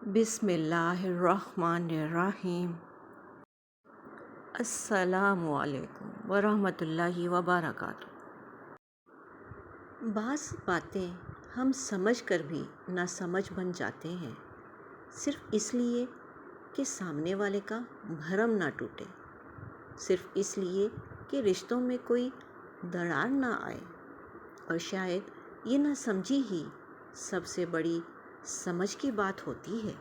بسم اللہ الرحمن الرحیم۔ السلام علیکم ورحمۃ اللہ وبرکاتہ۔ بعض باتیں ہم سمجھ کر بھی نہ سمجھ بن جاتے ہیں، صرف اس لیے کہ سامنے والے کا بھرم نہ ٹوٹے، صرف اس لیے کہ رشتوں میں کوئی دراڑ نہ آئے، اور شاید یہ نہ سمجھی ہی سب سے بڑی سمجھ کی بات ہوتی ہے۔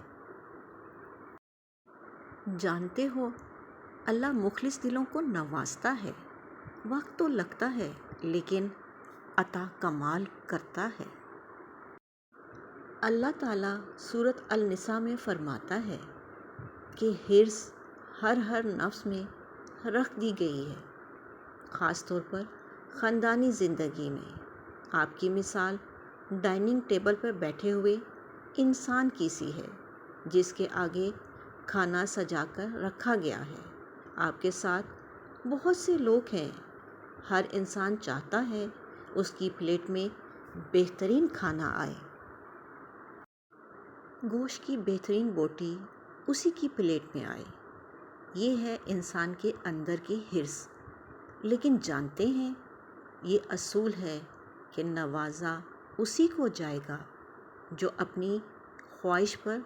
جانتے ہو، اللہ مخلص دلوں کو نوازتا ہے، وقت تو لگتا ہے لیکن عطا کمال کرتا ہے۔ اللہ تعالیٰ سورۃ النساء میں فرماتا ہے کہ حرص ہر نفس میں رکھ دی گئی ہے، خاص طور پر خاندانی زندگی میں۔ آپ کی مثال ڈائننگ ٹیبل پر بیٹھے ہوئے انسان کی سی ہے، جس کے آگے کھانا سجا کر رکھا گیا ہے۔ آپ کے ساتھ بہت سے لوگ ہیں، ہر انسان چاہتا ہے اس کی پلیٹ میں بہترین کھانا آئے، گوشت کی بہترین بوٹی اسی کی پلیٹ میں آئے۔ یہ ہے انسان کے اندر کی حرص، لیکن جانتے ہیں یہ اصول ہے کہ نوازا اسی کو جائے گا جو اپنی خواہش پر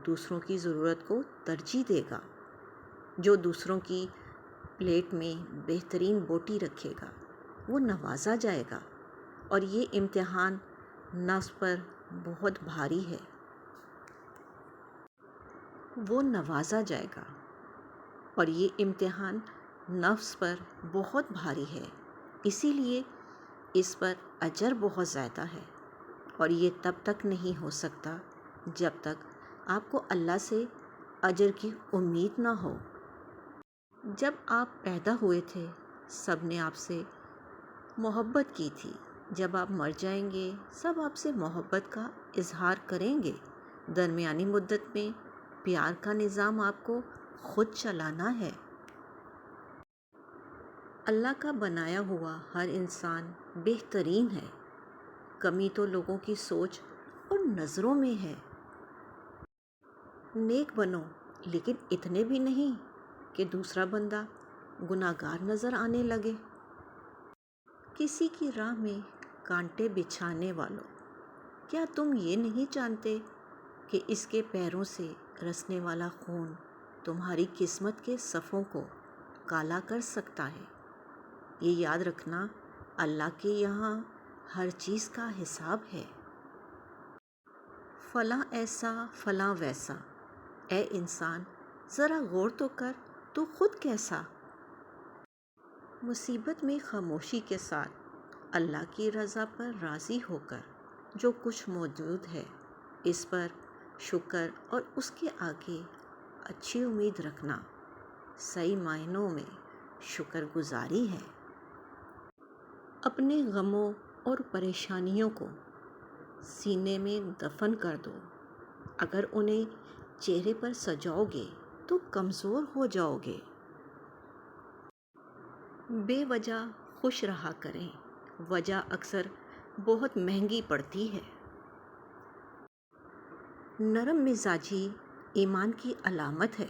دوسروں کی ضرورت کو ترجیح دے گا، جو دوسروں کی پلیٹ میں بہترین بوٹی رکھے گا، وہ نوازا جائے گا۔ اور یہ امتحان نفس پر بہت بھاری ہے، وہ نوازا جائے گا، اور یہ امتحان نفس پر بہت بھاری ہے، اسی لیے اس پر اجر بہت زیادہ ہے، اور یہ تب تک نہیں ہو سکتا جب تک آپ کو اللہ سے اجر کی امید نہ ہو۔ جب آپ پیدا ہوئے تھے سب نے آپ سے محبت کی تھی، جب آپ مر جائیں گے سب آپ سے محبت کا اظہار کریں گے۔ درمیانی مدت میں پیار کا نظام آپ کو خود چلانا ہے۔ اللہ کا بنایا ہوا ہر انسان بہترین ہے، کمی تو لوگوں کی سوچ اور نظروں میں ہے۔ نیک بنو، لیکن اتنے بھی نہیں کہ دوسرا بندہ گناہگار نظر آنے لگے۔ کسی کی راہ میں کانٹے بچھانے والوں، کیا تم یہ نہیں جانتے کہ اس کے پیروں سے رسنے والا خون تمہاری قسمت کے صفوں کو کالا کر سکتا ہے؟ یہ یاد رکھنا، اللہ کے یہاں ہر چیز کا حساب ہے۔ فلاں ایسا فلاں ویسا، اے انسان ذرا غور تو کر، تو خود کیسا؟ مصیبت میں خاموشی کے ساتھ اللہ کی رضا پر راضی ہو کر جو کچھ موجود ہے اس پر شکر اور اس کے آگے اچھی امید رکھنا صحیح معنوں میں شکر گزاری ہے۔ اپنے غموں اور پریشانیوں کو سینے میں دفن کر دو، اگر انہیں چہرے پر سجاؤ گے تو کمزور ہو جاؤ گے۔ بے وجہ خوش رہا کریں، وجہ اکثر بہت مہنگی پڑتی ہے۔ نرم مزاجی ایمان کی علامت ہے،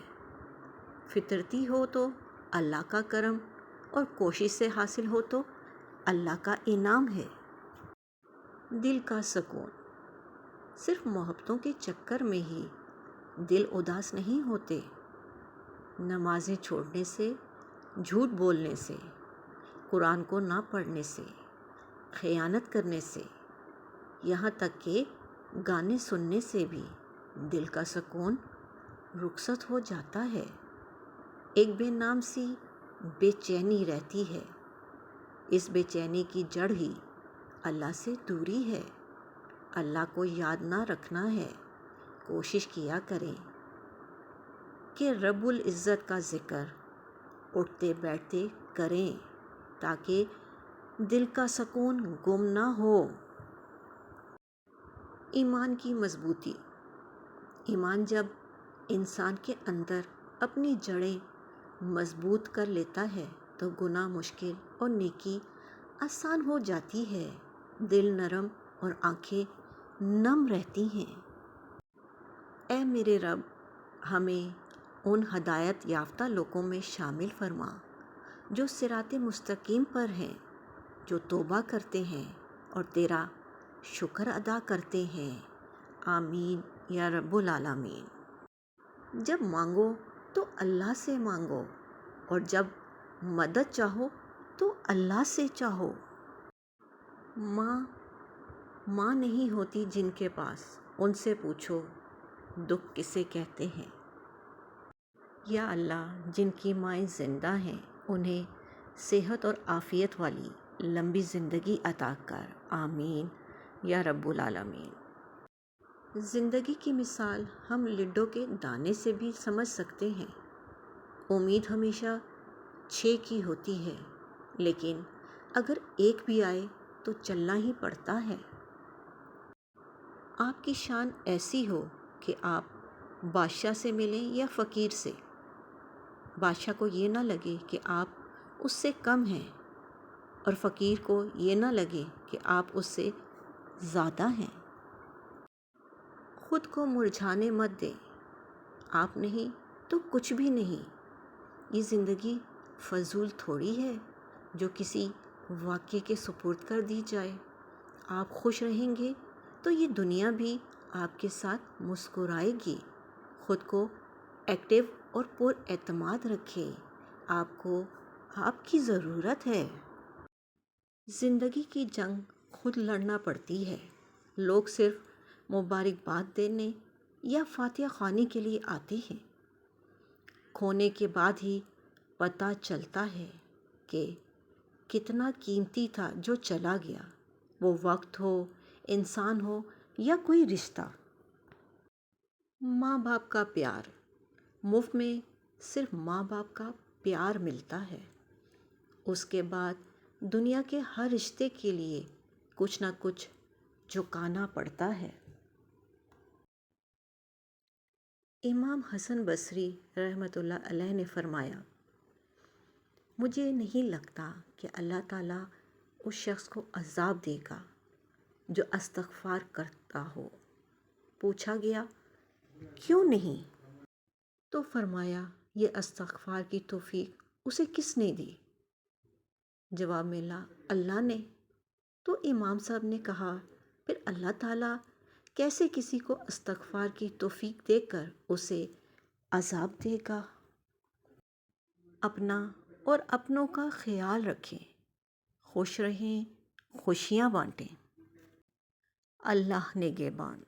فطرتی ہو تو اللہ کا کرم، اور کوشش سے حاصل ہو تو اللہ کا انعام ہے۔ دل کا سکون، صرف محبتوں کے چکر میں ہی دل اداس نہیں ہوتے۔ نمازیں چھوڑنے سے، جھوٹ بولنے سے، قرآن کو نہ پڑھنے سے، خیانت کرنے سے، یہاں تک کہ گانے سننے سے بھی دل کا سکون رخصت ہو جاتا ہے۔ ایک بے نام سی بے چینی رہتی ہے، اس بے چینی کی جڑ ہی اللہ سے دوری ہے۔ اللہ کو یاد نہ رکھنا ہے، کوشش کیا کریں کہ رب العزت کا ذکر اٹھتے بیٹھتے کریں تاکہ دل کا سکون گم نہ ہو۔ ایمان کی مضبوطی، ایمان جب انسان کے اندر اپنی جڑیں مضبوط کر لیتا ہے تو گناہ مشکل اور نیکی آسان ہو جاتی ہے، دل نرم اور آنکھیں نم رہتی ہیں۔ اے میرے رب، ہمیں ان ہدایت یافتہ لوگوں میں شامل فرما جو صراط مستقیم پر ہیں، جو توبہ کرتے ہیں اور تیرا شکر ادا کرتے ہیں۔ آمین یا رب العالمین۔ جب مانگو تو اللہ سے مانگو، اور جب مدد چاہو تو اللہ سے چاہو۔ ماں نہیں ہوتی جن کے پاس، ان سے پوچھو دکھ کسے کہتے ہیں۔ یا اللہ، جن کی مائیں زندہ ہیں انہیں صحت اور عافیت والی لمبی زندگی عطا کر۔ آمین یا رب العالمین۔ زندگی کی مثال ہم لڈو کے دانے سے بھی سمجھ سکتے ہیں۔ امید ہمیشہ 6 کی ہوتی ہے، لیکن اگر ایک بھی آئے تو چلنا ہی پڑتا ہے۔ آپ کی شان ایسی ہو کہ آپ بادشاہ سے ملیں یا فقیر سے، بادشاہ کو یہ نہ لگے کہ آپ اس سے کم ہیں، اور فقیر کو یہ نہ لگے کہ آپ اس سے زیادہ ہیں۔ خود کو مرجھانے مت دیں، آپ نہیں تو کچھ بھی نہیں۔ یہ زندگی فضول تھوڑی ہے جو کسی واقعے کے سپرد کر دی جائے۔ آپ خوش رہیں گے تو یہ دنیا بھی آپ کے ساتھ مسکرائے گی۔ خود کو ایکٹیو اور پر اعتماد رکھیں، آپ کو آپ کی ضرورت ہے۔ زندگی کی جنگ خود لڑنا پڑتی ہے۔ لوگ صرف مبارکباد دینے یا فاتحہ خوانی کے لیے آتے ہیں۔ کھونے کے بعد ہی پتہ چلتا ہے کہ کتنا قیمتی تھا جو چلا گیا، وہ وقت ہو، انسان ہو یا کوئی رشتہ۔ ماں باپ کا پیار مفت میں صرف ماں باپ کا پیار ملتا ہے۔ اس کے بعد دنیا کے ہر رشتے کے لیے کچھ نہ کچھ چکانا پڑتا ہے۔ امام حسن بصری رحمۃ اللہ علیہ نے فرمایا، مجھے نہیں لگتا کہ اللہ تعالیٰ اس شخص کو عذاب دے گا جو استغفار کرتا ہو۔ پوچھا گیا کیوں نہیں؟ تو فرمایا یہ استغفار کی توفیق اسے کس نے دی؟ جواب ملا اللہ نے۔ تو امام صاحب نے کہا پھر اللہ تعالیٰ کیسے کسی کو استغفار کی توفیق دے کر اسے عذاب دے گا؟ اپنا اور اپنوں کا خیال رکھیں، خوش رہیں، خوشیاں بانٹیں۔ اللہ نگہبان۔